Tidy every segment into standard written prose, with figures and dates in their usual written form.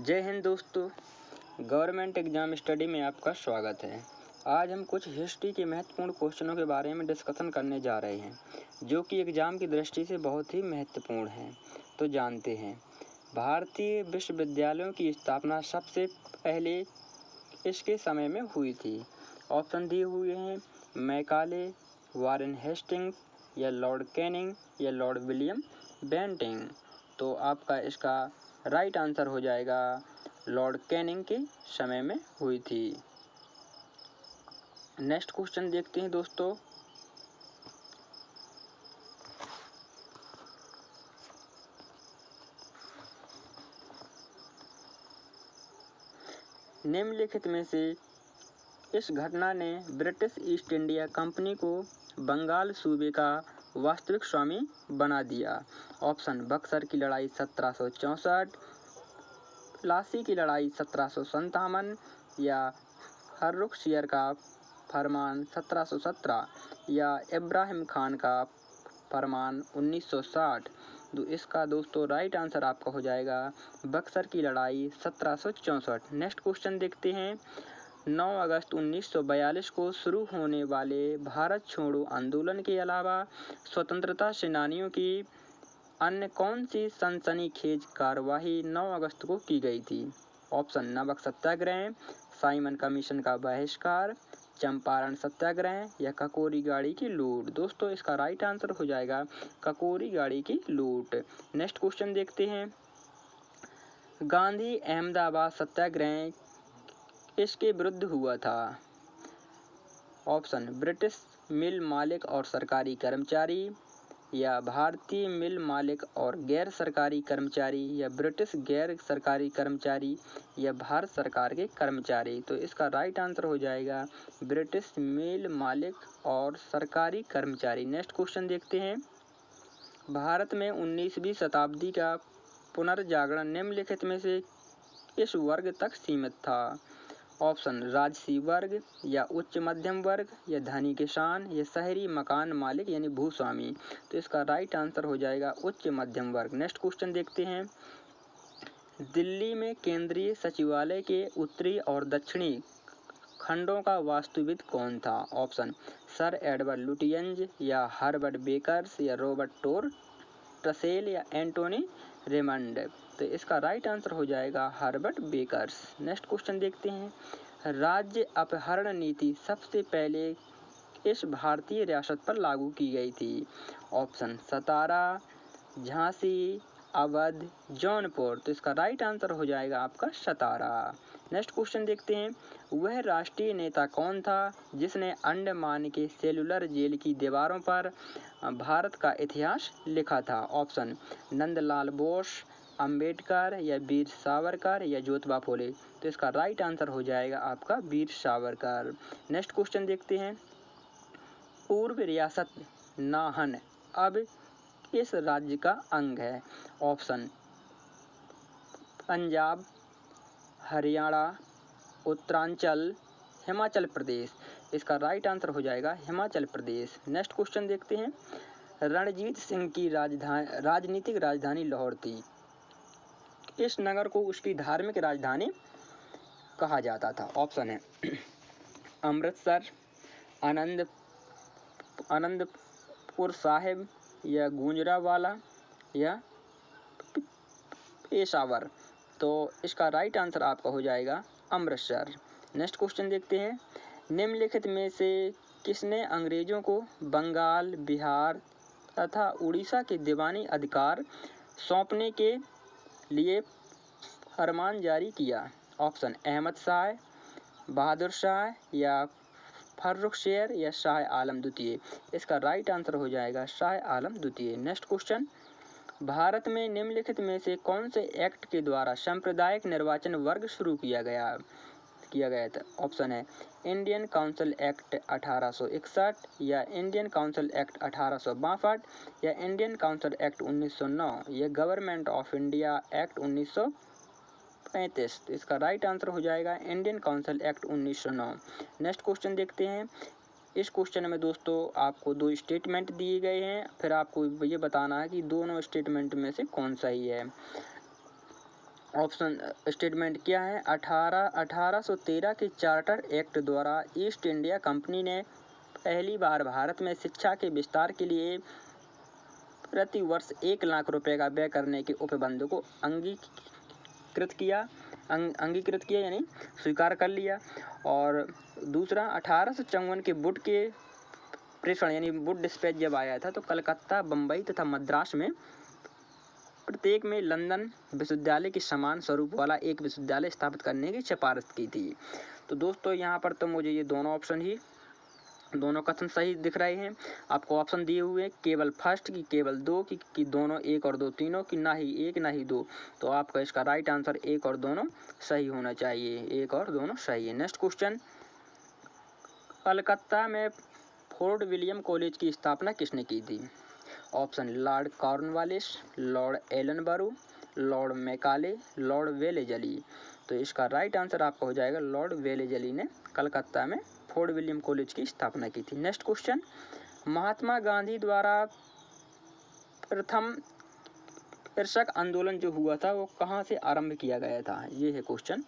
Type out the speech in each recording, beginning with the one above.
जय हिंद दोस्तों, government exam study में आपका स्वागत है। आज हम कुछ हिस्ट्री के महत्वपूर्ण क्वेश्चनों के बारे में डिस्कशन करने जा रहे हैं, जो कि एग्जाम की दृष्टि से बहुत ही महत्वपूर्ण हैं। तो जानते हैं, भारतीय विश्वविद्यालयों की स्थापना सबसे पहले इसके समय में हुई थी। ऑप्शन दिए हुए हैं मैकाले, वारेन हेस्टिंग्स या लॉर्ड कैनिंग या लॉर्ड विलियम बेंटिंग। तो आपका इसका राइट आंसर हो जाएगा लॉर्ड कैनिंग के समय में हुई थी। नेक्स्ट क्वेश्चन देखते हैं दोस्तों। निम्नलिखित में से इस घटना ने ब्रिटिश ईस्ट इंडिया कंपनी को बंगाल सूबे का वास्तविक स्वामी बना दिया। ऑप्शन बक्सर की लड़ाई 1764, प्लासी की लड़ाई 1757 या हर्रुखशियर का फरमान 1717 या इब्राहिम खान का फरमान 1960। तो इसका दोस्तों राइट आंसर आपका हो जाएगा बक्सर की लड़ाई 1764। नेक्स्ट क्वेश्चन देखते हैं। 9 अगस्त 1942 को शुरू होने वाले भारत छोड़ो आंदोलन के अलावा स्वतंत्रता सेनानियों की अन्य कौन सी सनसनीखेज कार्यवाही 9 अगस्त को की गई थी? ऑप्शन नमक सत्याग्रह, साइमन कमीशन का बहिष्कार, चंपारण सत्याग्रह या ककोरी गाड़ी की लूट। दोस्तों इसका राइट आंसर हो जाएगा ककोरी गाड़ी की लूट। नेक्स्ट क्वेश्चन देखते हैं। गांधी अहमदाबाद सत्याग्रह इसके विरुद्ध हुआ था? ऑप्शन ब्रिटिश मिल मालिक और सरकारी कर्मचारी या भारतीय मिल मालिक और गैर सरकारी कर्मचारी या ब्रिटिश गैर सरकारी कर्मचारी या भारत सरकार के कर्मचारी। तो इसका राइट आंसर हो जाएगा ब्रिटिश मिल मालिक और सरकारी कर्मचारी। नेक्स्ट क्वेश्चन देखते हैं। भारत में 19वीं शताब्दी का पुनर्जागरण निम्नलिखित में से किस वर्ग तक सीमित था? ऑप्शन राजसी वर्ग या उच्च मध्यम वर्ग या धनी किसान या शहरी मकान मालिक यानी भूस्वामी। तो इसका राइट आंसर हो जाएगा उच्च मध्यम वर्ग। नेक्स्ट क्वेश्चन देखते हैं। दिल्ली में केंद्रीय सचिवालय के उत्तरी और दक्षिणी खंडों का वास्तुविद कौन था? ऑप्शन सर एडवर्ड लुटियंज या हर्बर्ट बेकर्स या रॉबर्ट टोर टसेल या एंटोनी रेमंड। तो इसका राइट आंसर हो जाएगा हर्बर्ट बेकर्स। नेक्स्ट क्वेश्चन देखते हैं। राज्य अपहरण नीति सबसे पहले इस भारतीय रियासत पर लागू की गई थी? ऑप्शन सतारा, झांसी, अवध, जौनपुर। तो इसका राइट आंसर हो जाएगा आपका सतारा। नेक्स्ट क्वेश्चन देखते हैं। वह राष्ट्रीय नेता कौन था जिसने अंडमान के सेलुलर जेल की दीवारों पर भारत का इतिहास लिखा था? ऑप्शन नंदलाल बोस, अंबेडकर या वीर सावरकर या ज्योतिबा फुले। तो इसका राइट आंसर हो जाएगा आपका वीर सावरकर। नेक्स्ट क्वेश्चन देखते हैं। पूर्व रियासत नाहन अब किस राज्य का अंग है? ऑप्शन पंजाब, हरियाणा, उत्तरांचल, हिमाचल प्रदेश। इसका राइट आंसर हो जाएगा हिमाचल प्रदेश। नेक्स्ट क्वेश्चन देखते हैं। रणजीत सिंह की राजनीतिक राजधानी लाहौर थी। इस नगर को उसकी धार्मिक राजधानी कहा जाता था? ऑप्शन है अमृतसर, आनंदपुर साहिब या गुजरांवाला या पेशावर। तो इसका राइट आंसर आपका हो जाएगा अमृतसर। नेक्स्ट क्वेश्चन देखते हैं। निम्नलिखित में से किसने अंग्रेजों को बंगाल, बिहार तथा उड़ीसा के दीवानी अधिकार सौंपने के लिए फरमान जारी किया? ऑप्शन अहमद शाह, बहादुर शाह या फर्रुखशियर या शाह आलम द्वितीय। इसका राइट आंसर हो जाएगा शाह आलम द्वितीय। Next question. भारत में निम्नलिखित में से कौन से एक्ट के द्वारा सांप्रदायिक निर्वाचन वर्ग शुरू किया गया था? ऑप्शन है इंडियन काउंसिल एक्ट 1861 या इंडियन काउंसिल एक्ट 1862 या इंडियन काउंसिल एक्ट 1909 या गवर्नमेंट ऑफ इंडिया एक्ट 1935। तो इसका राइट आंसर हो जाएगा Indian council act 1909। Next question देखते हैं। इस क्वेश्चन में दोस्तों आपको 2 स्टेटमेंट दिए गए हैं, फिर आपको ये बताना है कि दोनों स्टेटमेंट में से कौन सही है। ऑप्शन स्टेटमेंट क्या है? 1813 के चार्टर एक्ट द्वारा ईस्ट इंडिया कंपनी ने पहली बार भारत में शिक्षा के विस्तार के लिए प्रति वर्ष 1 लाख रुपए का व्यय करने के उपबंध को अंगीकृत किया यानी स्वीकार कर लिया। और दूसरा 1854 के वुड के प्रेषण यानी वुड डिस्पैच जब आया था तो कलकत्ता, बम्बई तथा मद्रास में प्रत्येक में लंदन विश्वविद्यालय के समान स्वरूप वाला एक विश्वविद्यालय स्थापित करने की सिफारिश की थी। तो दोस्तों यहाँ पर तो मुझे ये दोनों कथन सही दिख रहे हैं। आपको ऑप्शन दिए हुए हैं केवल फर्स्ट की, केवल दो की दोनों एक और दो, तीनों की ना ही एक ना ही दो। तो आपका इसका राइट आंसर एक और दोनों सही होना चाहिए, एक और दोनों सही है। नेक्स्ट क्वेश्चन, कलकत्ता में फोर्ट विलियम कॉलेज की स्थापना किसने की थी? Option Lord Cornwallis, Lord Ellenborough, Lord Macaulay, Lord Wellesley. तो इसका राइट आंसर आपका हो जाएगा लॉर्ड वेलेजली ने कलकत्ता में फोर्ट विलियम कॉलेज की स्थापना की थी। नेक्स्ट क्वेश्चन, महात्मा गांधी द्वारा प्रथम कृषक आंदोलन जो हुआ था वो कहाँ से आरंभ किया गया था? ये है क्वेश्चन।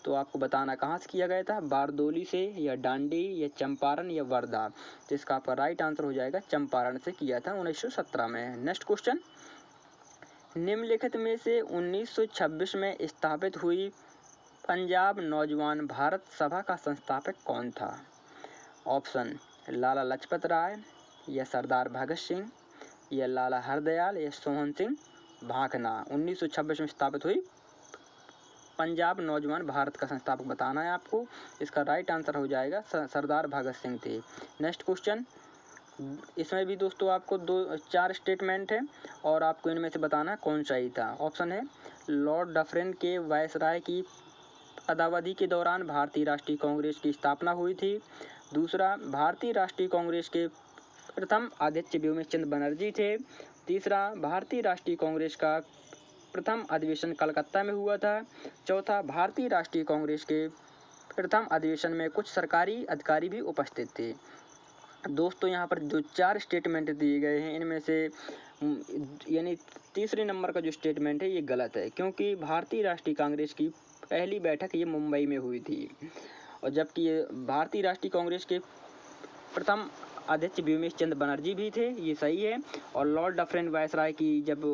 तो आपको बताना कहाँ से किया गया था, बारदोली से या डांडी या चंपारण या वर्धा। तो इसका आपका राइट आंसर हो जाएगा चंपारण से किया था 1917 में। नेक्स्ट क्वेश्चन, निम्नलिखित में से 1926 में स्थापित हुई पंजाब नौजवान भारत सभा का संस्थापक कौन था? ऑप्शन लाला लाजपत राय या सरदार भगत सिंह या लाला हरदयाल या सोहन सिंह भाकना। 1926 में स्थापित हुई पंजाब नौजवान भारत का संस्थापक बताना है आपको। इसका राइट आंसर हो जाएगा सरदार भगत सिंह थे। नेक्स्ट क्वेश्चन, इसमें भी दोस्तों आपको 4 स्टेटमेंट है और आपको इनमें से बताना कौन सही था। ऑप्शन है लॉर्ड डफरिन के वायसराय की पदावधि के दौरान भारतीय राष्ट्रीय कांग्रेस की स्थापना हुई थी। दूसरा, भारतीय राष्ट्रीय कांग्रेस के प्रथम अध्यक्ष व्योमेश बनर्जी थे। तीसरा, भारतीय राष्ट्रीय कांग्रेस का प्रथम अधिवेशन कलकत्ता में हुआ था। चौथा, भारतीय राष्ट्रीय कांग्रेस के प्रथम अधिवेशन में कुछ सरकारी अधिकारी भी उपस्थित थे। दोस्तों यहाँ पर जो 4 स्टेटमेंट दिए गए हैं इनमें से यानी तीसरे नंबर का जो स्टेटमेंट है ये गलत है, क्योंकि भारतीय राष्ट्रीय कांग्रेस की पहली बैठक ये मुंबई में हुई थी, और जबकि ये भारतीय राष्ट्रीय कांग्रेस के प्रथम अध्यक्ष व्योमेश चंद्र बनर्जी भी थे, ये सही है। और लॉर्ड डफरिन वायसराय की जब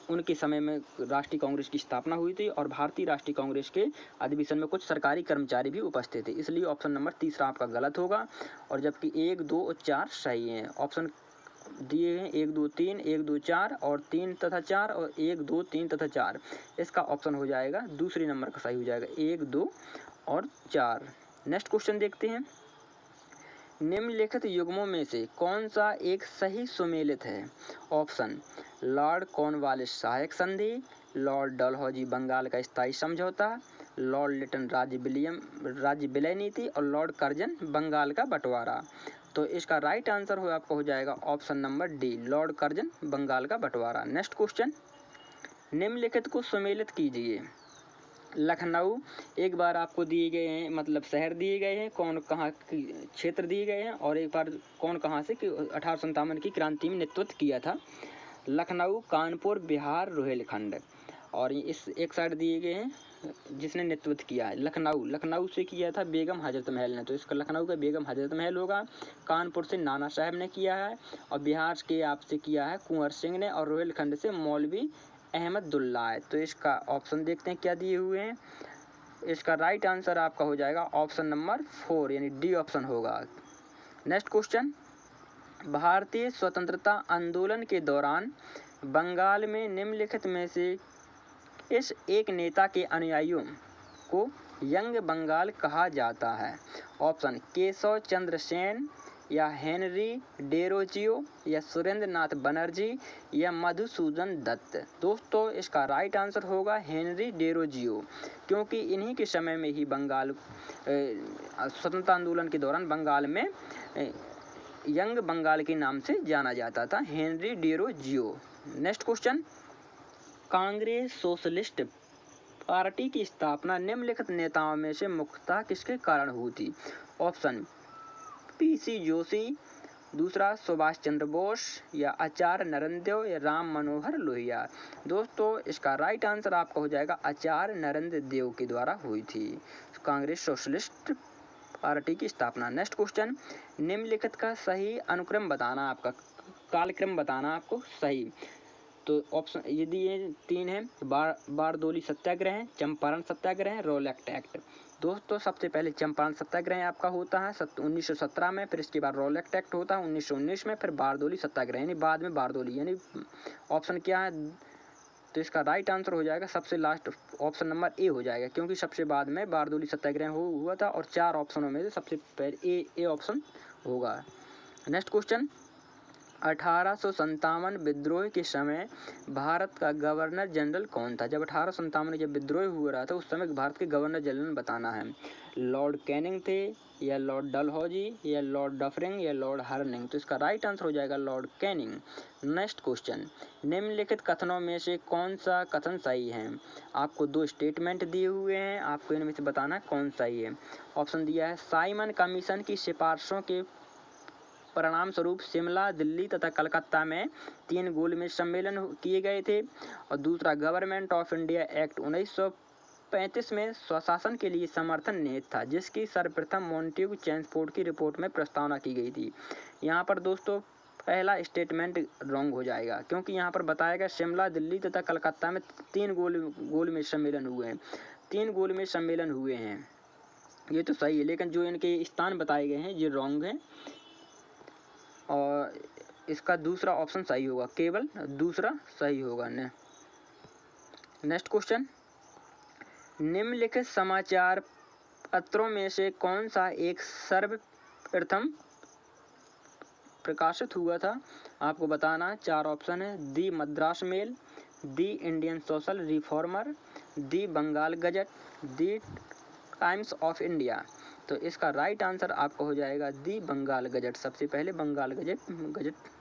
उनके समय में राष्ट्रीय कांग्रेस की स्थापना हुई थी और भारतीय राष्ट्रीय कांग्रेस के अधिवेशन में कुछ सरकारी कर्मचारी भी उपस्थित थे, इसलिए ऑप्शन नंबर तीसरा आपका गलत होगा। और जबकि 1, 2 और 4 सही हैं। ऑप्शन दिए हैं 1, 2, 3, 1, 2, 4 और 3 तथा 4 और 1, 2, 3 तथा 4। इसका ऑप्शन हो जाएगा दूसरे नंबर का सही हो जाएगा 1, 2 और 4। नेक्स्ट क्वेश्चन देखते हैं, निम्नलिखित युग्मों में से कौन सा एक सही सुमेलित है? ऑप्शन लॉर्ड कॉर्नवालिस सहायक संधि, लॉर्ड डलहौजी बंगाल का स्थायी समझौता, लॉर्ड लिटन राज्य विलय नीति और लॉर्ड कर्जन बंगाल का बंटवारा। तो इसका राइट आंसर आपका हो जाएगा option number D, Lord Curzon Bengal का बंटवारा। नेक्स्ट क्वेश्चन, निम्नलिखित को सुमेलित कीजिए। लखनऊ एक बार आपको दिए गए हैं, मतलब शहर दिए गए हैं, कौन कहाँ क्षेत्र दिए गए हैं, और एक बार कौन कहाँ से 1857 की क्रांति में नेतृत्व किया था। लखनऊ, कानपुर, बिहार, रोहिलखंड। और इस एक साइड दिए गए हैं जिसने नेतृत्व किया है लखनऊ से किया था बेगम हजरत महल ने, तो इसका लखनऊ का बेगम हजरत महल होगा। कानपुर से नाना साहब ने किया है, और बिहार के आपसे किया है कुंवर सिंह ने, और रोहिलखंड से मौलवी अहमदुल्ला है। तो इसका ऑप्शन देखते हैं क्या दिए हुए हैं। इसका राइट आंसर आपका हो जाएगा ऑप्शन नंबर 4 यानी डी ऑप्शन होगा। नेक्स्ट क्वेश्चन, भारतीय स्वतंत्रता आंदोलन के दौरान बंगाल में निम्नलिखित में से इस एक नेता के अनुयायियों को यंग बंगाल कहा जाता है? ऑप्शन केशव चंद्र सेन या हेनरी डेरोजियो या सुरेंद्र नाथ बनर्जी या मधुसूदन दत्त। दोस्तों इसका राइट आंसर होगा हेनरी डेरोजियो, क्योंकि इन्हीं के समय में ही बंगाल स्वतंत्रता आंदोलन के दौरान बंगाल में यंग बंगाल के नाम से जाना जाता था, Henry Derozio. Next question, Congress socialist party की स्थापना निम्नलिखित नेताओं में से मुख्यतः किसके कारण हुई थी? ऑप्शन पीसी जोशी, दूसरा सुभाष चंद्र बोस या आचार्य नरेंद्र देव या राम मनोहर लोहिया। दोस्तों इसका राइट आंसर आपका हो जाएगा आचार्य नरेंद्र देव के द्वारा हुई थी कांग्रेस सोशलिस्ट पार्टी की स्थापना। नेक्स्ट क्वेश्चन, निम्नलिखित का सही अनुक्रम बताना, आपका कालक्रम बताना आपको सही। तो ऑप्शन यदि ये 3 है, बारदोली सत्याग्रह, चंपारण सत्याग्रह, रोलेक्ट एक्ट। दोस्तों सबसे पहले चंपारण सत्याग्रह आपका होता है 1917 में, फिर इसके बाद रोलेक्ट एक्ट होता है 1919 में, फिर बारदोली सत्याग्रह यानी बाद में बारदोली, यानी ऑप्शन क्या है, तो इसका राइट आंसर हो जाएगा सबसे लास्ट ऑप्शन नंबर ए हो जाएगा, क्योंकि सबसे बाद में बारदोली सत्याग्रह हुआ था और 4 ऑप्शनों में से सबसे पहले ए ऑप्शन होगा। नेक्स्ट क्वेश्चन, 1857 विद्रोह के समय भारत का गवर्नर जनरल कौन था? जब 1857 में जब विद्रोह हुआ रहा था उस समय भारत के गवर्नर जनरल बताना है। लॉर्ड कैनिंग थे या लॉर्ड डलहौजी या लॉर्ड डफरिंग या लॉर्ड हर्निंग। तो इसका राइट आंसर हो जाएगा लॉर्ड कैनिंग। नेक्स्ट क्वेश्चन, निम्नलिखित कथनों में से कौन सा कथन सही है? आपको 2 स्टेटमेंट दिए हुए हैं, आपको इनमें से बताना कौन सही है। ऑप्शन दिया है, साइमन कमीशन की सिफारिशों के परिणाम स्वरूप शिमला, दिल्ली तथा कलकत्ता में 3 गोलमेज सम्मेलन किए गए थे। और दूसरा, गवर्नमेंट ऑफ इंडिया एक्ट 1935 में स्वशासन के लिए समर्थन निहित था, जिसकी सर्वप्रथम मॉन्टेग्यू चेम्सफोर्ड की रिपोर्ट में प्रस्तावना की गई थी। यहाँ पर दोस्तों पहला स्टेटमेंट रॉन्ग हो जाएगा, क्योंकि यहाँ पर बताया गया शिमला, दिल्ली तथा कलकत्ता में 3 गोलमेज सम्मेलन हुए हैं। 3 गोलमेज सम्मेलन हुए हैं, ये तो सही है, लेकिन जो इनके स्थान बताए गए हैं ये रॉन्ग हैं और इसका दूसरा ऑप्शन सही होगा, केवल दूसरा सही होगा। नेक्स्ट क्वेश्चन, निम्नलिखित समाचार पत्रों में से कौन सा एक सर्वप्रथम प्रकाशित हुआ था? आपको बताना 4 ऑप्शन है, the Madras Mail, the Indian Social Reformer, the Bengal Gazette, the Times of India. तो इसका राइट आंसर आपका हो जाएगा दी बंगाल गजट। सबसे पहले बंगाल गजट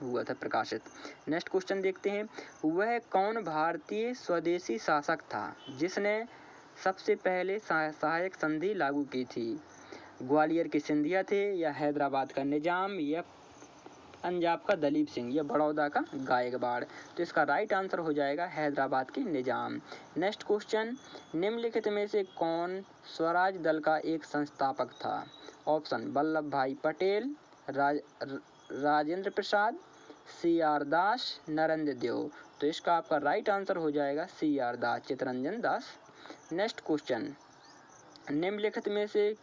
हुआ था प्रकाशित। नेक्स्ट क्वेश्चन देखते हैं, वह कौन भारतीय स्वदेशी शासक था जिसने सबसे पहले सहायक संधि लागू की थी? ग्वालियर के सिंधिया थे या हैदराबाद का निजाम या पंजाब का दलीप सिंह या बड़ौदा का गायकवाड़। तो इसका राइट आंसर हो जाएगा हैदराबाद के निजाम। नेक्स्ट क्वेश्चन, निम्नलिखित में से कौन स्वराज दल का एक संस्थापक था? ऑप्शन, वल्लभ भाई पटेल, राजेंद्र प्रसाद, CR दास, नरेंद्र देव। तो इसका आपका राइट आंसर हो जाएगा CR दास, चित्तरंजन दास। नेक्स्ट क्वेश्चन, निम्नलिखित में से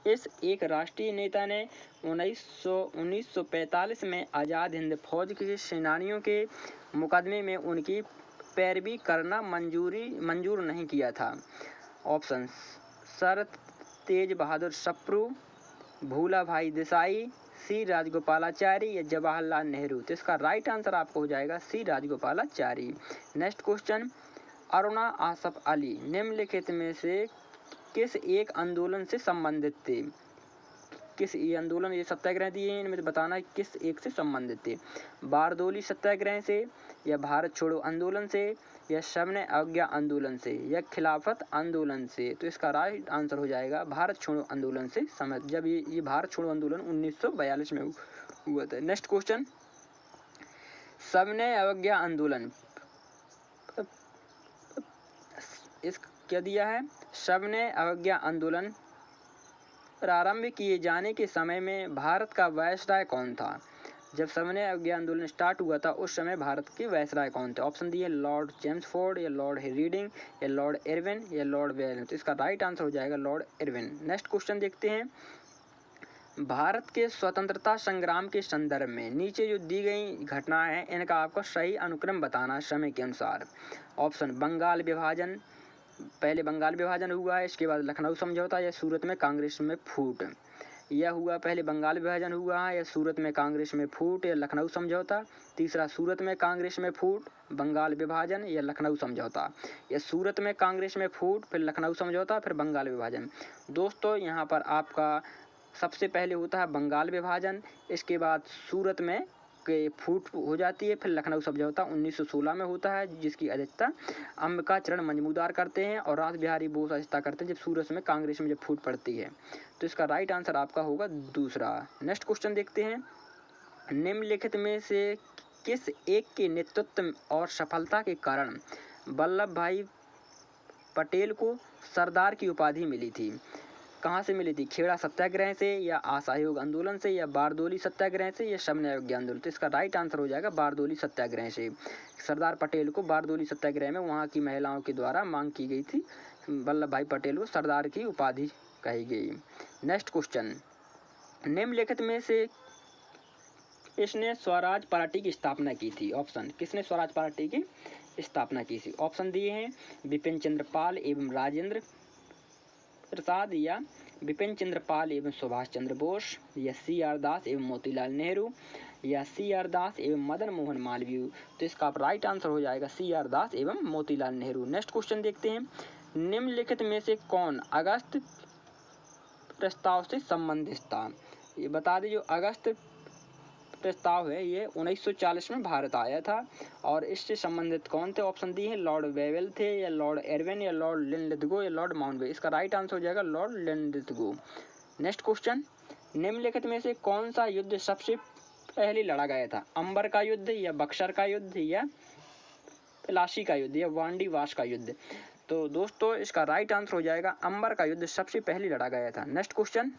इस एक राष्ट्रीय नेता ने 1945 में आज़ाद हिंद फौज के सेनानियों के मुकदमे में उनकी पैरवी करना मंजूर नहीं किया था? ऑप्शन, सर तेज बहादुर सप्रू, भूला भाई देसाई, C राजगोपालाचारी या जवाहरलाल नेहरू। तो इसका राइट आंसर आपको हो जाएगा C Rajagopalachari. Next question, Aruna Asaf Ali निम्नलिखित में से किस एक आंदोलन से संबंधित थे? किस ये आंदोलन, ये सत्याग्रह दिए हैं, इनमें बताना किस एक से संबंधित थे? बारदोली सत्याग्रह से या भारत छोड़ो आंदोलन से या सविनय अवज्ञा आंदोलन से या खिलाफत आंदोलन से? तो इसका राइट आंसर हो जाएगा भारत छोड़ो आंदोलन से। जब ये भारत छोड़ो आंदोलन 1942 में हुआ था। नेक्स्ट क्वेश्चन, सविनय अवज्ञा आंदोलन इस क्या दिया है? सविनय अवज्ञा आंदोलन प्रारंभ किए जाने के समय में भारत का वायसराय कौन था? जब सविनय अवज्ञा आंदोलन स्टार्ट हुआ था उस समय भारत के वायसराय कौन थे? ऑप्शन दिए, लॉर्ड चेम्सफोर्ड या लॉर्ड रीडिंग या लॉर्ड इरविन या लॉर्ड वेलन। तो इसका राइट आंसर हो जाएगा लॉर्ड इरविन। नेक्स्ट क्वेश्चन देखते हैं, भारत के स्वतंत्रता संग्राम के संदर्भ में नीचे जो दी गई घटना है इनका आपको सही अनुक्रम बताना समय के अनुसार। ऑप्शन, बंगाल विभाजन, पहले बंगाल विभाजन हुआ है, इसके बाद लखनऊ समझौता या सूरत में कांग्रेस में फूट। यह हुआ, पहले बंगाल विभाजन हुआ है या सूरत में कांग्रेस में फूट या लखनऊ समझौता। तीसरा, सूरत में कांग्रेस में फूट, बंगाल विभाजन या लखनऊ समझौता, या सूरत में कांग्रेस में फूट फिर लखनऊ समझौता फिर बंगाल विभाजन। दोस्तों यहाँ पर आपका सबसे पहले होता है बंगाल विभाजन, इसके बाद सूरत में के फूट हो जाती है, फिर लखनऊ समझौता 1916 में होता है, जिसकी अध्यक्षता अंबिका चरण मजमूदार करते हैं और रास बिहारी बोस अध्यक्षता करते हैं, जब सूरत में कांग्रेस में जब फूट पड़ती है। तो इसका राइट आंसर आपका होगा दूसरा। नेक्स्ट क्वेश्चन देखते हैं, निम्नलिखित में से किस एक के नेतृत्व और सफलता के कारण वल्लभ भाई पटेल को सरदार की उपाधि मिली थी? कहाँ से मिली थी? खेड़ा सत्याग्रह से, या असहयोग आंदोलन से, या बारदोली सत्याग्रह से, या श्रम अयोग्य आंदोलन? तो इसका राइट आंसर हो जाएगा बारदोली सत्याग्रह से। सरदार पटेल को बारदोली सत्याग्रह में वहाँ की महिलाओं के द्वारा मांग की गई थी, वल्लभ भाई पटेल को सरदार की उपाधि कही गई। नेक्स्ट क्वेश्चन, निम्नलिखित में से किसने स्वराज पार्टी की स्थापना की थी? ऑप्शन, किसने स्वराज पार्टी की स्थापना की थी? ऑप्शन दिए हैं, बिपिन चंद्र पाल एवं राजेंद्र प्रसाद, या बिपिन चंद्र पाल एवं सुभाष चंद्र बोस, या सी.आर. दास एवं मोतीलाल नेहरू, या सी.आर. दास एवं मदन मोहन मालवीय? तो इसका राइट आंसर हो जाएगा सी.आर. दास एवं मोतीलाल नेहरू। नेक्स्ट क्वेश्चन देखते हैं, निम्नलिखित में से कौन अगस्त प्रस्ताव से संबंधित था? ये बता दें, जो अगस्त प्रस्ताव है ये 1940 में भारत आया था, और इससे संबंधित कौन थे? ऑप्शन दिए हैं, लॉर्ड वेवेल थे, या लॉर्ड एरविन, या लॉर्ड लिनलिथगो, या लॉर्ड माउंटबेटन? इसका राइट आंसर हो जाएगा लॉर्ड लिनलिथगो। नेक्स्ट क्वेश्चन, निम्नलिखित में से कौन सा युद्ध सबसे पहले लड़ा गया था? अंबर का युद्ध, या बक्सर का युद्ध, या प्लासी का युद्ध, या वांडीवास का युद्ध? तो दोस्तों इसका राइट आंसर हो जाएगा अंबर का युद्ध सबसे पहले लड़ा गया था। नेक्स्ट क्वेश्चन,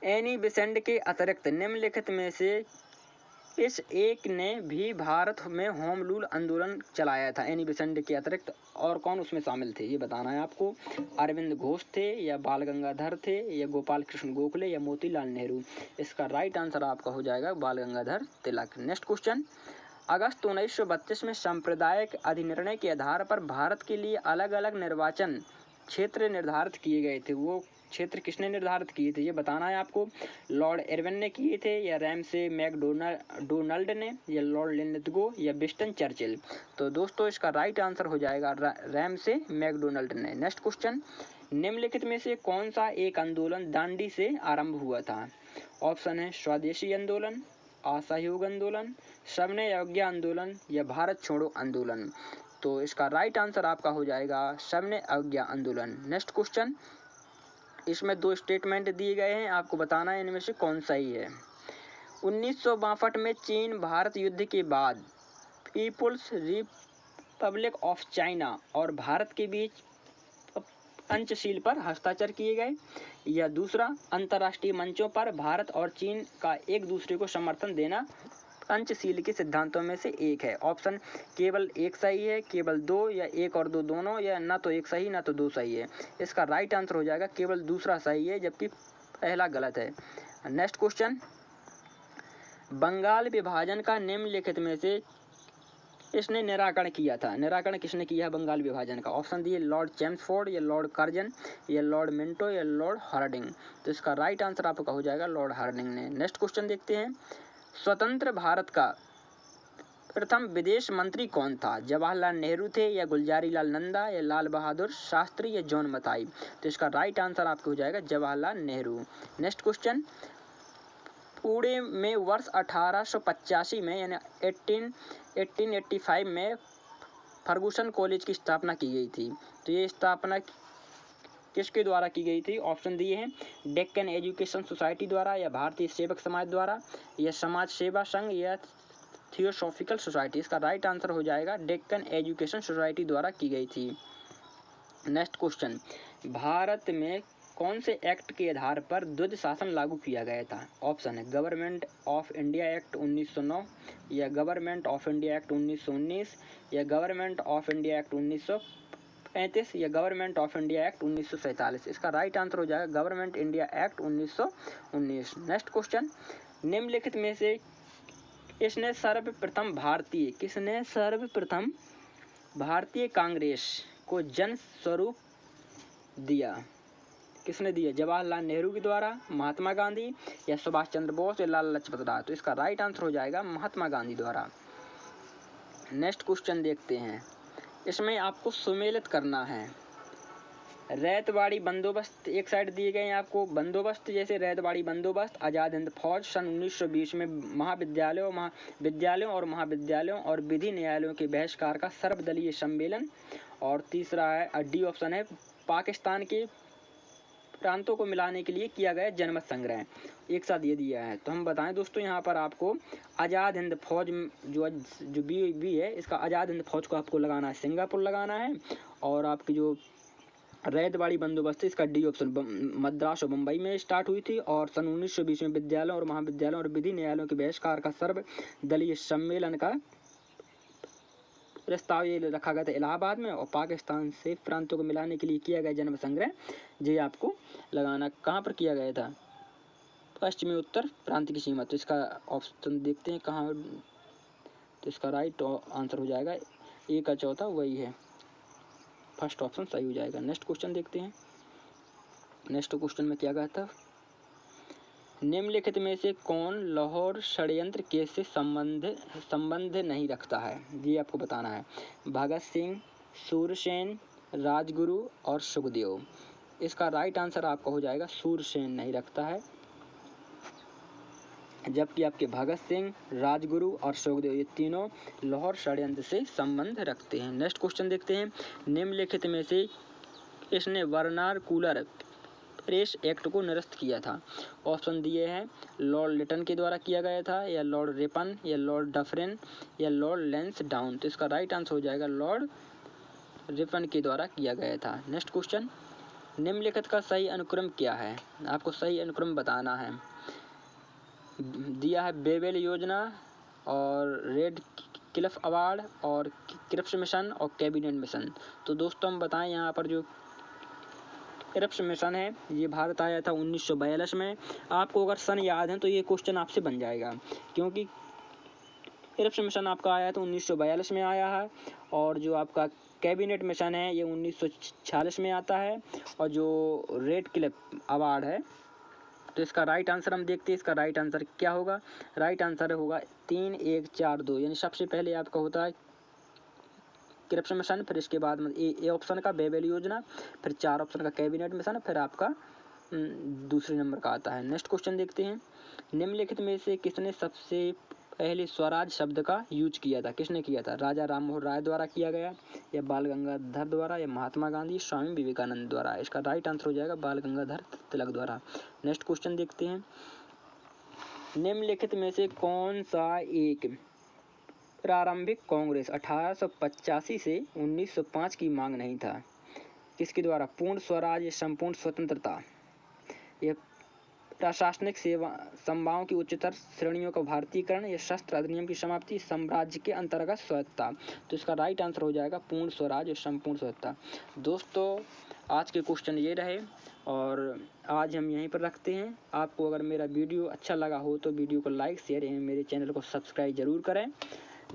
एनी बेसेंट के अतिरिक्त निम्नलिखित में से इस एक ने भी भारत में होम रूल आंदोलन चलाया था? एनी बेसेंट के अतिरिक्त और कौन उसमें शामिल थे, ये बताना है आपको। अरविंद घोष थे, या बाल गंगाधर थे, या गोपाल कृष्ण गोखले, या मोतीलाल नेहरू? इसका राइट आंसर आपका हो जाएगा बाल गंगाधर तिलक। नेक्स्ट क्वेश्चन, अगस्त 1932 में सांप्रदायिक अधिनिर्णय के आधार पर भारत के लिए अलग अलग निर्वाचन क्षेत्र निर्धारित किए गए थे। वो क्षेत्र किसने निर्धारित किए थे, ये बताना है आपको। लॉर्ड एरविन ने किए थे, या रैमसे मैकडोनाल्ड ने, या लॉर्ड लिनलिथगो, या विंस्टन चर्चिल? तो दोस्तों इसका राइट आंसर हो जाएगा रैमसे मैकडोनाल्ड ने। नेक्स्ट क्वेश्चन, निम्नलिखित में से कौन सा एक आंदोलन दांडी से आरंभ हुआ था? ऑप्शन है, स्वदेशी आंदोलन, असहयोग आंदोलन, श्रम अयोग्य आंदोलन, या भारत छोड़ो आंदोलन? तो इसका राइट आंसर आपका हो जाएगा श्रम अयोग्य आंदोलन। नेक्स्ट क्वेश्चन, इसमें दो स्टेटमेंट दिए गए हैं, आपको बताना है इनमें से कौन सही है। 1962 में चीन भारत युद्ध के बाद पीपुल्स रिपब्लिक ऑफ चाइना और भारत के बीच पंचशील पर हस्ताक्षर किए गए, या दूसरा, अंतर्राष्ट्रीय मंचों पर भारत और चीन का एक दूसरे को समर्थन देना पंचशील के सिद्धांतों में से एक है? ऑप्शन, केवल एक सही है, केवल दो, या एक और दो दोनों, या ना तो एक सही ना तो दो सही है? इसका राइट आंसर हो जाएगा केवल दूसरा सही है, जबकि पहला गलत है। नेक्स्ट क्वेश्चन, बंगाल विभाजन का निम्नलिखित में से इसने निराकरण किया था? निराकरण किसने किया है बंगाल विभाजन का? ऑप्शन दिए, लॉर्ड चैम्सफोर्ड, या लॉर्ड कर्जन, या लॉर्ड मिंटो, या लॉर्ड हार्डिंग? तो इसका राइट आंसर आपका हो जाएगा लॉर्ड हार्डिंग ने। नेक्स्ट क्वेश्चन देखते हैं, स्वतंत्र भारत का प्रथम विदेश मंत्री कौन था? जवाहरलाल नेहरू थे, या गुलजारीलाल नंदा, या लाल बहादुर शास्त्री, या जॉन मथाई? तो इसका राइट आंसर आपको हो जाएगा जवाहरलाल नेहरू। नेक्स्ट क्वेश्चन, पुणे में वर्ष 1885 में यानी 1885 में फर्गुसन कॉलेज की स्थापना की गई थी। तो ये स्थापना किसके द्वारा की गई थी? ऑप्शन दिए हैं, डेक्कन एजुकेशन सोसाइटी द्वारा, या भारतीय सेवक समाज द्वारा, या समाज सेवा संघ, या थियोसॉफिकल सोसाइटी? इसका राइट आंसर हो जाएगा डेक्कन एजुकेशन सोसाइटी द्वारा की गई थी। नेक्स्ट क्वेश्चन, भारत में कौन से एक्ट के आधार पर द्विज शासन लागू किया गया था? ऑप्शन है, गवर्नमेंट ऑफ इंडिया एक्ट 1909, या गवर्नमेंट ऑफ इंडिया एक्ट 1919, या गवर्नमेंट ऑफ इंडिया एक्ट 1935, या गवर्नमेंट ऑफ इंडिया एक्ट 1947? इसका राइट आंसर हो जाएगा government India act 1919। Next question, निम्नलिखित में से किसने सर्वप्रथम भारतीय कांग्रेस को जन स्वरूप दिया? किसने दिया? जवाहरलाल नेहरू के द्वारा, महात्मा गांधी, या सुभाष चंद्र बोस, या लाला लाजपत राय? तो इसका राइट आंसर हो जाएगा महात्मा गांधी द्वारा। नेक्स्ट क्वेश्चन देखते हैं, इसमें आपको सुमेलित करना है। रैतवाड़ी बंदोबस्त एक साइड दिए गए हैं आपको बंदोबस्त, जैसे रैतवाड़ी बंदोबस्त, आज़ाद हिंद फौज, सन 1920 में विद्यालयों और विधि न्यायालयों के बहिष्कार का सर्वदलीय सम्मेलन, और तीसरा है डी ऑप्शन है, पाकिस्तान के प्रांतों को मिलाने के लिए किया गया जनमत संग्रह, एक साथ ये दिया है। तो हम बताएं दोस्तों यहाँ पर आपको आज़ाद हिंद फौज जो बी है, इसका आज़ाद हिंद फौज को आपको लगाना है सिंगापुर लगाना है, और आपकी जो रैयतवाड़ी बंदोबस्त इसका डी ऑप्शन मद्रास और मुंबई में स्टार्ट हुई थी, और सन 1920 में विद्यालयों और महाविद्यालयों और विधि न्यायालयों के बहिष्कार का सर्वदलीय सम्मेलन का प्रस्ताव ये रखा गया था इलाहाबाद में, और पाकिस्तान से प्रांतों को मिलाने के लिए किया गया जन्म संग्रह ये आपको लगाना कहाँ पर किया गया था, पश्चिमी उत्तर प्रांत की सीमा। तो इसका ऑप्शन देखते हैं कहाँ, तो इसका राइट आंसर हो जाएगा ए का चौथा वही है, फर्स्ट ऑप्शन सही हो जाएगा। नेक्स्ट क्वेश्चन देखते हैं। नेक्स्ट क्वेश्चन में क्या कहता, निम्नलिखित में से कौन लाहौर षड्यंत्र केस से संबंध नहीं रखता है, ये आपको बताना है। भगत सिंह, सूरसेन, राजगुरु और सुखदेव। इसका राइट आंसर आपका हो जाएगा सूरसेन नहीं रखता है, जबकि आपके भगत सिंह, राजगुरु और सुखदेव ये तीनों लाहौर षड्यंत्र से संबंध रखते हैं। नेक्स्ट क्वेश्चन देखते हैं। निम्नलिखित में से इसने वर्नाकुलर प्रेस एक्ट को निरस्त किया था। ऑप्शन दिए हैं, लॉर्ड लिटन के द्वारा किया गया था, या लॉर्ड रिपन, या लॉर्ड डफरिन, या लॉर्ड लैंसडाउन। तो इसका राइट आंसर हो जाएगा लॉर्ड रिपन के द्वारा किया गया था। नेक्स्ट क्वेश्चन, निम्नलिखित का सही अनुक्रम क्या है, आपको सही अनुक्रम बताना है। दिया है बेबेल योजना और रेड क्लिफ अवार्ड और क्रिप्स मिशन और कैबिनेट मिशन। तो दोस्तों हम बताएं यहाँ पर जो क्रिप्स मिशन है ये भारत आया था 1942 में। आपको अगर सन याद है तो ये क्वेश्चन आपसे बन जाएगा, क्योंकि क्रिप्स मिशन आपका आया था 1942 में आया है, और जो आपका कैबिनेट मिशन है ये 1946 में आता है, और जो रेड क्लिफ अवार्ड है तो इसका राइट आंसर हम देखते हैं। इसका राइट आंसर क्या होगा, राइट आंसर होगा 3, 1, 4, 2, यानी सबसे पहले आपका होता है क्रिप्स मिशन, फिर इसके बाद ए ऑप्शन का बेबेल योजना, फिर 4 ऑप्शन का कैबिनेट मिशन, फिर आपका दूसरे नंबर का आता है। नेक्स्ट क्वेश्चन देखते हैं। निम्नलिखित में से किसने सबसे पहले स्वराज शब्द का यूज किया था, किसने किया था। राजा राम मोहन राय द्वारा किया गया, या बाल गंगाधर द्वारा, या महात्मा गांधी, स्वामी विवेकानंद द्वारा। इसका राइट आंसर हो जाएगा बाल गंगाधर तिलक द्वारा। नेक्स्ट क्वेश्चन देखते हैं। निम्नलिखित में से कौन सा एक प्रारंभिक कांग्रेस 1885 से 1905 की मांग नहीं था, किसके द्वारा। पूर्ण स्वराज, संपूर्ण स्वतंत्रता, यह प्रशासनिक सेवाओं की उच्चतर श्रेणियों का भारतीयकरण, या शस्त्र अधिनियम की समाप्ति, साम्राज्य के अंतर्गत स्वायत्तता। तो इसका राइट आंसर हो जाएगा पूर्ण स्वराज और संपूर्ण स्वायत्तता। दोस्तों आज के क्वेश्चन ये रहे, और आज हम यहीं पर रखते हैं। आपको अगर मेरा वीडियो अच्छा लगा हो तो वीडियो को लाइक, शेयर एवं मेरे चैनल को सब्सक्राइब जरूर करें,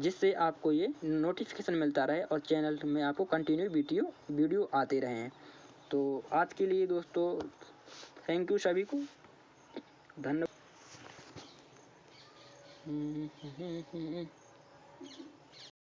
जिससे आपको ये नोटिफिकेशन मिलता रहे और चैनल में आपको कंटिन्यू वीडियो आते रहें। तो आज के लिए दोस्तों थैंक यू सभी को, धन्यवाद।